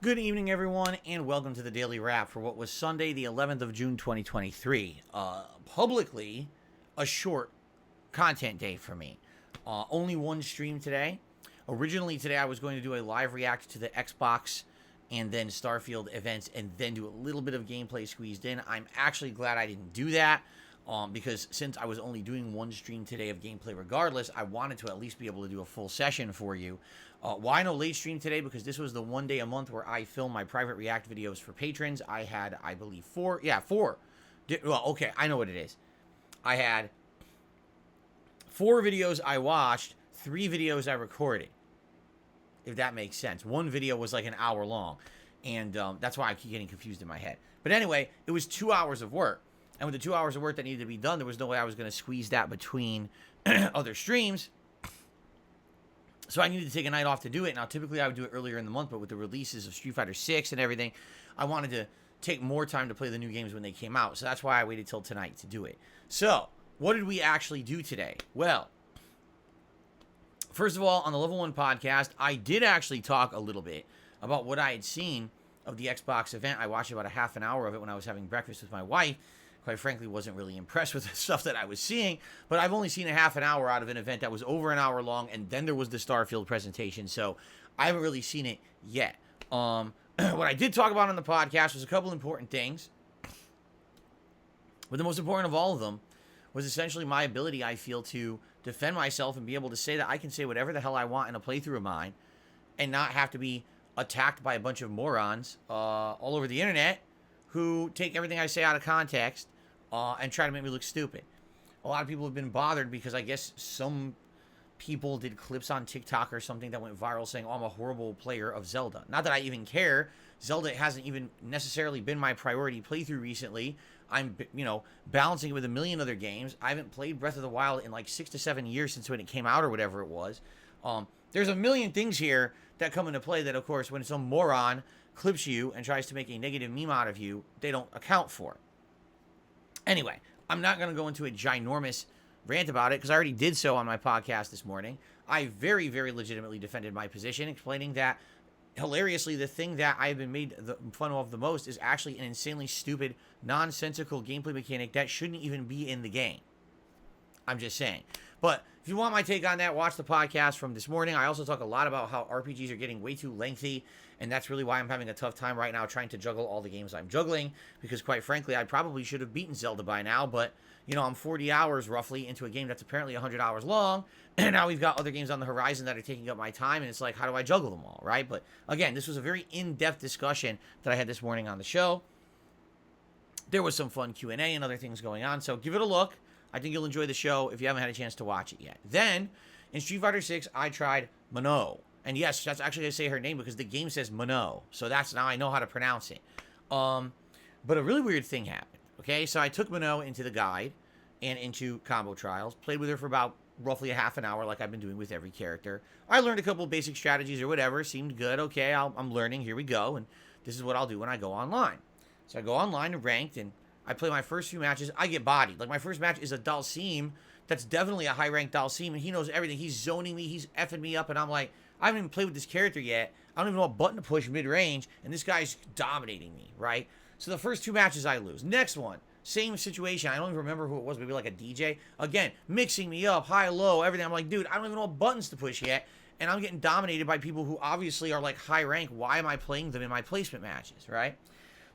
Good evening, everyone, and welcome to the Daily Wrap for what was Sunday, the 11th of June, 2023. Publicly, a short content day for me. Only one stream today. Originally today, I was going to do a live react to the Xbox and then Starfield events and then do a little bit of gameplay squeezed in. I'm actually glad I didn't do that because since I was only doing one stream today of gameplay regardless, I wanted to at least be able to do a full session for you. Why no late stream today? Because this was the one day a month where I film my private react videos for patrons. I had, I believe, four. Well, okay, I know what it is. I had 4 videos I watched, 3 videos I recorded, if that makes sense. One video was like an hour long, and that's why I keep getting confused in my head. But anyway, it was 2 hours of work. And with the 2 hours of work that needed to be done, there was no way I was going to squeeze that between other streams. So I needed to take a night off to do it. Now, typically I would do it earlier in the month, but with the releases of Street Fighter 6 and everything, I wanted to take more time to play the new games when they came out. So that's why I waited till tonight to do it. So, what did we actually do today? Well, first of all, on the Level 1 podcast, I did actually talk a little bit about what I had seen of the Xbox event. I watched about a half an hour of it when I was having breakfast with my wife. Quite frankly, wasn't really impressed with the stuff that I was seeing, but I've only seen a half an hour out of an event that was over an hour long, and then there was the Starfield presentation, so I haven't really seen it yet. What I did talk about on the podcast was a couple important things, but the most important of all of them was essentially my ability, I feel, to defend myself and be able to say that I can say whatever the hell I want in a playthrough of mine and not have to be attacked by a bunch of morons all over the internet who take everything I say out of context and try to make me look stupid. A lot of people have been bothered because I guess some people did clips on TikTok or something that went viral saying, oh, I'm a horrible player of Zelda. Not that I even care. Zelda hasn't even necessarily been my priority playthrough recently. I'm, balancing it with a million other games. I haven't played Breath of the Wild in like 6 to 7 years since when it came out or whatever it was. There's a million things here that come into play that, of course, when some moron clips you and tries to make a negative meme out of you, they don't account for. Anyway, I'm not going to go into a ginormous rant about it because I already did so on my podcast this morning. I very, very legitimately defended my position, explaining that, hilariously, the thing that I've been made fun of the most is actually an insanely stupid, nonsensical gameplay mechanic that shouldn't even be in the game. I'm just saying. But if you want my take on that, watch the podcast from this morning. I also talk a lot about how RPGs are getting way too lengthy, and that's really why I'm having a tough time right now trying to juggle all the games I'm juggling, because quite frankly, I probably should have beaten Zelda by now, but, I'm 40 hours roughly into a game that's apparently 100 hours long, and now we've got other games on the horizon that are taking up my time, and it's like, how do I juggle them all, right? But again, this was a very in-depth discussion that I had this morning on the show. There was some fun Q&A and other things going on, so give it a look. I think you'll enjoy the show if you haven't had a chance to watch it yet. Then, in Street Fighter 6, I tried Mano. And yes, that's actually how I say her name because the game says Mano. So that's now I know how to pronounce it. But a really weird thing happened. Okay, so I took Mano into the guide and into combo trials. Played with her for about roughly a half an hour like I've been doing with every character. I learned a couple of basic strategies or whatever. Seemed good. Okay, I'm learning. Here we go. And this is what I'll do when I go online. So I go online and ranked and I play my first few matches. I get bodied. Like, my first match is a Dalsim that's definitely a high-ranked Dalsim, and he knows everything. He's zoning me. He's effing me up, and I'm like, I haven't even played with this character yet. I don't even know what button to push mid-range, and this guy's dominating me, right? So the first 2 matches I lose. Next one, same situation. I don't even remember who it was. Maybe like a DJ. Again, mixing me up, high, low, everything. I'm like, dude, I don't even know what buttons to push yet, and I'm getting dominated by people who obviously are, like, high-rank. Why am I playing them in my placement matches, right?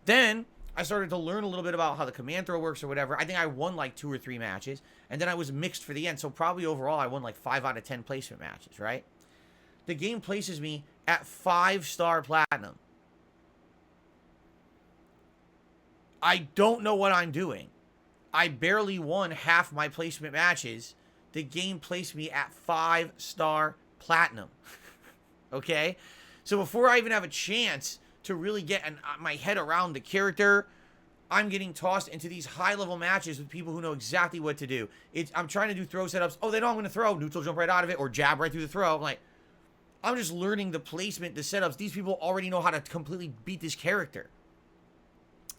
Then I started to learn a little bit about how the command throw works or whatever. I think I won like 2 or 3 matches, and then I was mixed for the end. So probably overall I won like 5 out of 10 placement matches, right? The game places me at 5-star platinum. I don't know what I'm doing. I barely won half my placement matches. The game placed me at 5-star platinum. Okay? So before I even have a chance to really get my head around the character, I'm getting tossed into these high-level matches with people who know exactly what to do. I'm trying to do throw setups. Oh, they know I'm going to throw. Neutral jump right out of it or jab right through the throw. I'm like, I'm just learning the placement, the setups. These people already know how to completely beat this character.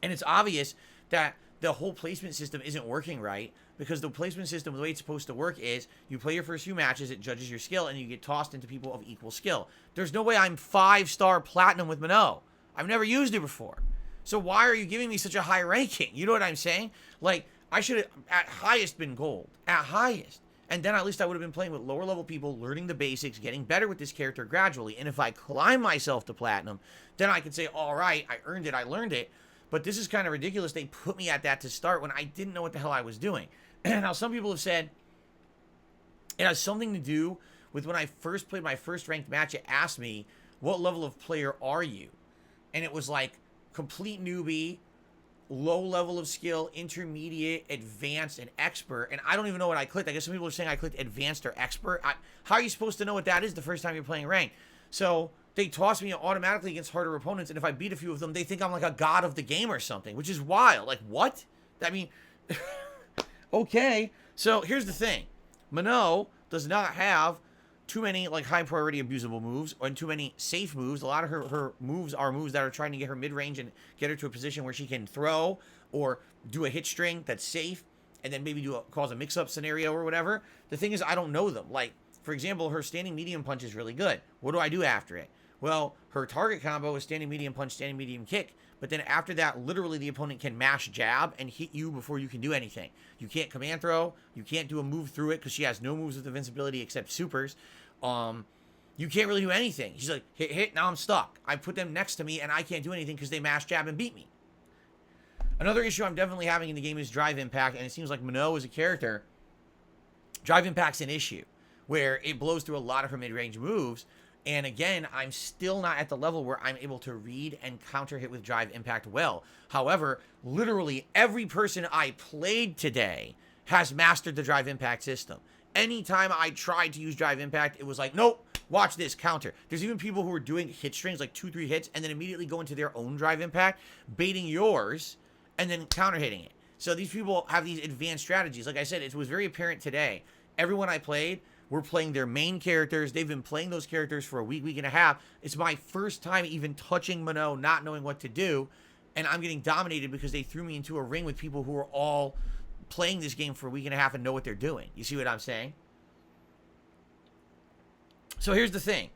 And it's obvious that the whole placement system isn't working right, because the placement system, the way it's supposed to work is you play your first few matches, it judges your skill, and you get tossed into people of equal skill. There's no way I'm 5-star platinum with Mano. I've never used it before. So why are you giving me such a high ranking? You know what I'm saying? Like, I should have at highest been gold. At highest. And then at least I would have been playing with lower level people, learning the basics, getting better with this character gradually. And if I climb myself to platinum, then I can say, all right, I earned it, I learned it. But this is kind of ridiculous. They put me at that to start when I didn't know what the hell I was doing. And now some people have said it has something to do with when I first played my first ranked match. It asked me, what level of player are you? And it was like complete newbie, low level of skill, intermediate, advanced, and expert. And I don't even know what I clicked. I guess some people are saying I clicked advanced or expert. How are you supposed to know what that is the first time you're playing ranked? So they toss me automatically against harder opponents, and if I beat a few of them, they think I'm like a god of the game or something, which is wild. Like, what? I mean, okay. So here's the thing. Minot does not have too many like high priority abusable moves and too many safe moves. A lot of her moves are moves that are trying to get her mid-range and get her to a position where she can throw or do a hit string that's safe and then maybe cause a mix-up scenario or whatever. The thing is, I don't know them. Like, for example, her standing medium punch is really good. What do I do after it? Well, her target combo is standing medium punch, standing medium kick. But then after that, literally the opponent can mash jab and hit you before you can do anything. You can't command throw. You can't do a move through it because she has no moves with invincibility except supers. You can't really do anything. She's like, hit, now I'm stuck. I put them next to me and I can't do anything because they mash jab and beat me. Another issue I'm definitely having in the game is drive impact, and it seems like Minot as a character, drive impact's an issue where it blows through a lot of her mid-range moves. And again, I'm still not at the level where I'm able to read and counter hit with drive impact well. However, literally every person I played today has mastered the drive impact system. Anytime I tried to use drive impact, it was like, nope, watch this, counter. There's even people who are doing hit strings, like 2-3 hits, and then immediately go into their own drive impact, baiting yours, and then counter hitting it. So these people have these advanced strategies. Like I said, it was very apparent today. Everyone I played were playing their main characters. They've been playing those characters for a week, week and a half. It's my first time even touching Minot, not knowing what to do, and I'm getting dominated because they threw me into a ring with people who are all playing this game for a week and a half and know what they're doing. You see what I'm saying? So here's the thing.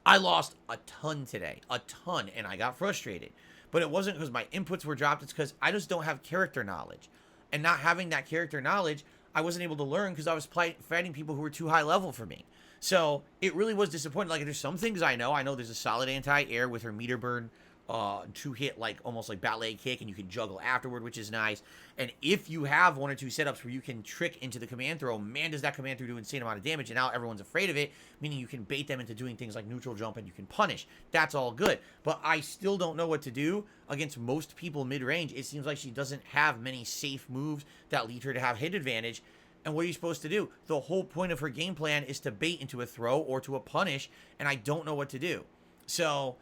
I lost a ton today. A ton. And I got frustrated. But it wasn't because my inputs were dropped. It's because I just don't have character knowledge. And not having that character knowledge, I wasn't able to learn because I was fighting people who were too high level for me. So it really was disappointing. Like, there's some things I know. I know there's a solid anti-air with her meter burn, 2-hit, like almost like ballet kick, and you can juggle afterward, which is nice. And if you have 1 or 2 setups where you can trick into the command throw, man, does that command throw do insane amount of damage, and now everyone's afraid of it, meaning you can bait them into doing things like neutral jump and you can punish. That's all good. But I still don't know what to do against most people mid-range. It seems like she doesn't have many safe moves that lead her to have hit advantage. And what are you supposed to do? The whole point of her game plan is to bait into a throw or to a punish, and I don't know what to do. So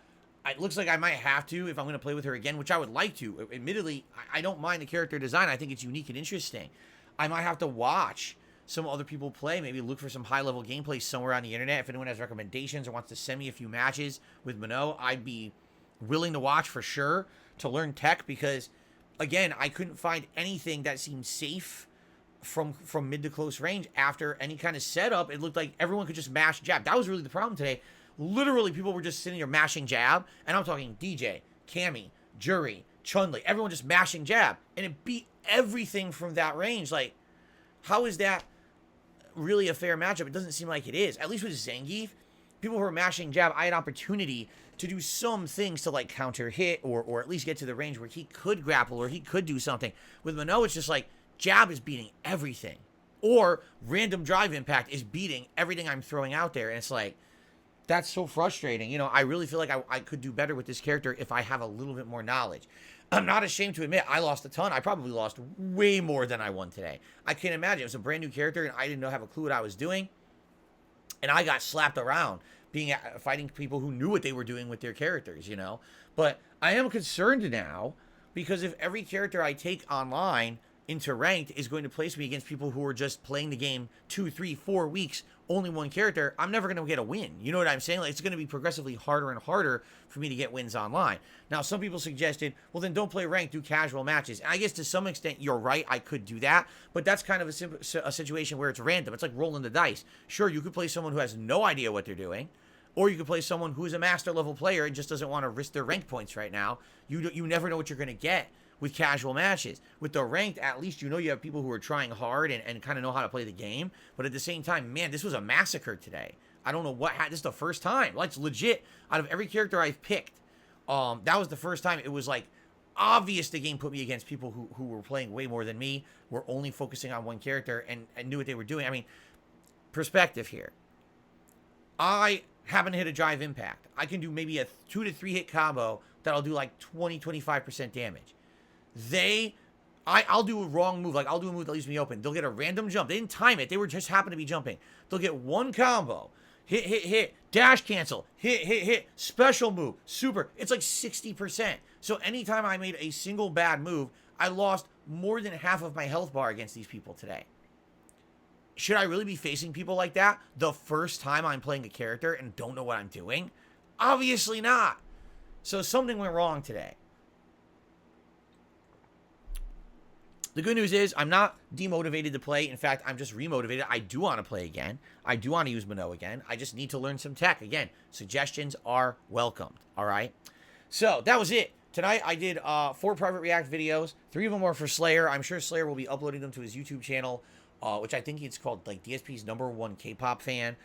it looks like I might have to if I'm going to play with her again, which I would like to. Admittedly, I don't mind the character design. I think it's unique and interesting. I might have to watch some other people play, maybe look for some high-level gameplay somewhere on the internet. If anyone has recommendations or wants to send me a few matches with Minot, I'd be willing to watch for sure to learn tech because, again, I couldn't find anything that seemed safe from mid to close range after any kind of setup. It looked like everyone could just mash jab. That was really the problem today. Literally, people were just sitting here mashing jab, and I'm talking DJ, Cammy, Jury, Chun-Li, everyone just mashing jab, and it beat everything from that range. Like, how is that really a fair matchup? It doesn't seem like it is. At least with Zangief, people who are mashing jab, I had opportunity to do some things to like counter hit or at least get to the range where he could grapple or he could do something. With Minot, it's just like jab is beating everything, or random drive impact is beating everything I'm throwing out there, and it's like, that's so frustrating. You know, I really feel like I could do better with this character if I have a little bit more knowledge. I'm not ashamed to admit I lost a ton. I probably lost way more than I won today. I can't imagine. It was a brand new character, and I didn't have a clue what I was doing. And I got slapped around fighting people who knew what they were doing with their characters, you know. But I am concerned now because if every character I take online into ranked is going to place me against people who are just playing the game 2, 3, 4 weeks, only one character, I'm never going to get a win. You know what I'm saying? Like, it's going to be progressively harder and harder for me to get wins online. Now, some people suggested, well, then don't play ranked, do casual matches. And I guess to some extent, you're right, I could do that. But that's kind of a situation where it's random. It's like rolling the dice. Sure, you could play someone who has no idea what they're doing. Or you could play someone who's a master level player and just doesn't want to risk their rank points right now. You never know what you're going to get with casual matches. With the ranked, at least you know you have people who are trying hard and kind of know how to play the game. But at the same time, man, this was a massacre today. I don't know what happened. This is the first time. Like, it's legit. Out of every character I've picked, that was the first time it was like obvious the game put me against people who were playing way more than me, were only focusing on one character and knew what they were doing. I mean, perspective here. I happen to hit a drive impact. I can do maybe a 2 to 3 hit combo that'll do like 20-25% damage. I'll do a wrong move. Like, I'll do a move that leaves me open. They'll get a random jump. They didn't time it. They were just happened to be jumping. They'll get one combo. Hit, dash cancel, hit, special move, super. It's like 60%. So anytime I made a single bad move, I lost more than half of my health bar against these people today. Should I really be facing people like that the first time I'm playing a character and don't know what I'm doing? Obviously not. So something went wrong today. The good news is I'm not demotivated to play. In fact, I'm just remotivated. I do want to play again. I do want to use Minnow again. I just need to learn some tech. Again, suggestions are welcomed. All right? So that was it. Tonight, I did 4 private react videos. 3 of them were for Slayer. I'm sure Slayer will be uploading them to his YouTube channel, which I think it's called like DSP's #1 K-pop fan.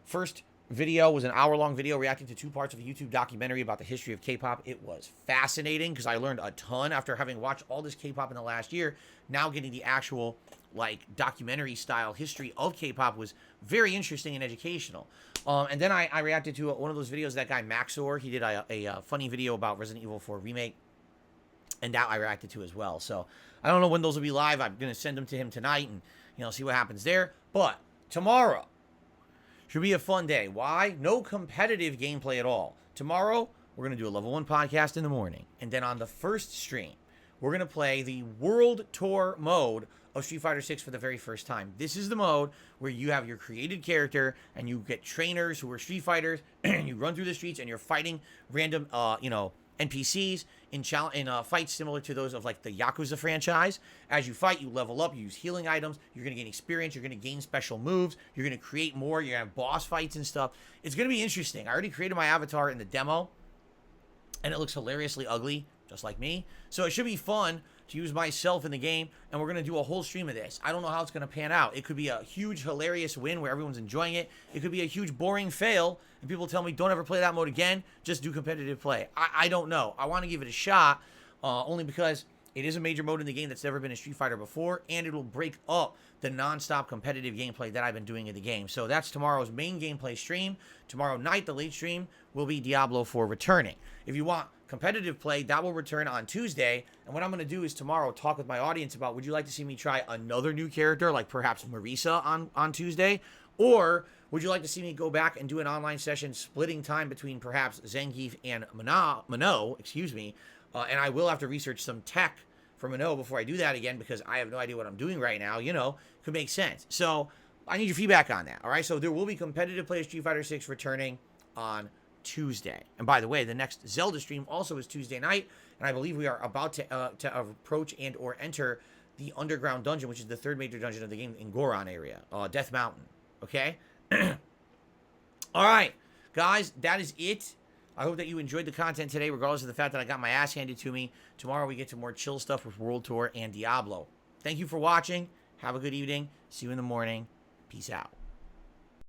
First video was an hour-long video reacting to 2 parts of a YouTube documentary about the history of K-pop. It was fascinating because I learned a ton after having watched all this K-pop in the last year. Now getting the actual like documentary-style history of K-pop was very interesting and educational. And then I reacted to one of those videos, that guy Maxor. He did a funny video about Resident Evil 4 Remake, and that I reacted to as well. So I don't know when those will be live. I'm going to send them to him tonight and see what happens there. But tomorrow should be a fun day. Why? No competitive gameplay at all. Tomorrow, we're going to do a level 1 podcast in the morning. And then on the first stream, we're going to play the World Tour mode of Street Fighter 6 for the very first time. This is the mode where you have your created character and you get trainers who are Street Fighters and you run through the streets and you're fighting random, NPCs in fights similar to those of like the Yakuza franchise. As you fight, you level up, you use healing items, you're going to gain experience, you're going to gain special moves, you're going to create more, you're going to have boss fights and stuff. It's going to be interesting. I already created my avatar in the demo, and it looks hilariously ugly, just like me. So it should be fun to use myself in the game, and we're going to do a whole stream of this. I don't know how it's going to pan out. It could be a huge, hilarious win where everyone's enjoying it. It could be a huge, boring fail, and people tell me, don't ever play that mode again. Just do competitive play. I don't know. I want to give it a shot, only because it is a major mode in the game that's never been in Street Fighter before, and it will break up the non-stop competitive gameplay that I've been doing in the game. So that's tomorrow's main gameplay stream. Tomorrow night, the late stream, will be Diablo 4 returning. If you want competitive play, that will return on Tuesday. And what I'm going to do is tomorrow talk with my audience about, would you like to see me try another new character, like perhaps Marisa on Tuesday? Or would you like to see me go back and do an online session splitting time between perhaps Zangief and Minnow, and I will have to research some tech for Minnow before I do that again, because I have no idea what I'm doing right now. Could make sense. So I need your feedback on that. All right. So there will be competitive play of Street Fighter 6 returning on Tuesday. And by the way, the next Zelda stream also is Tuesday night, and I believe we are about to approach and or enter the underground dungeon, which is the 3rd major dungeon of the game in Goron area, Death Mountain. Okay. All right, guys, that is it. I hope that you enjoyed the content today, regardless of the fact that I got my ass handed to me. Tomorrow we get to more chill stuff with World Tour and Diablo. Thank you for watching. Have a good evening. See you in the morning. Peace out.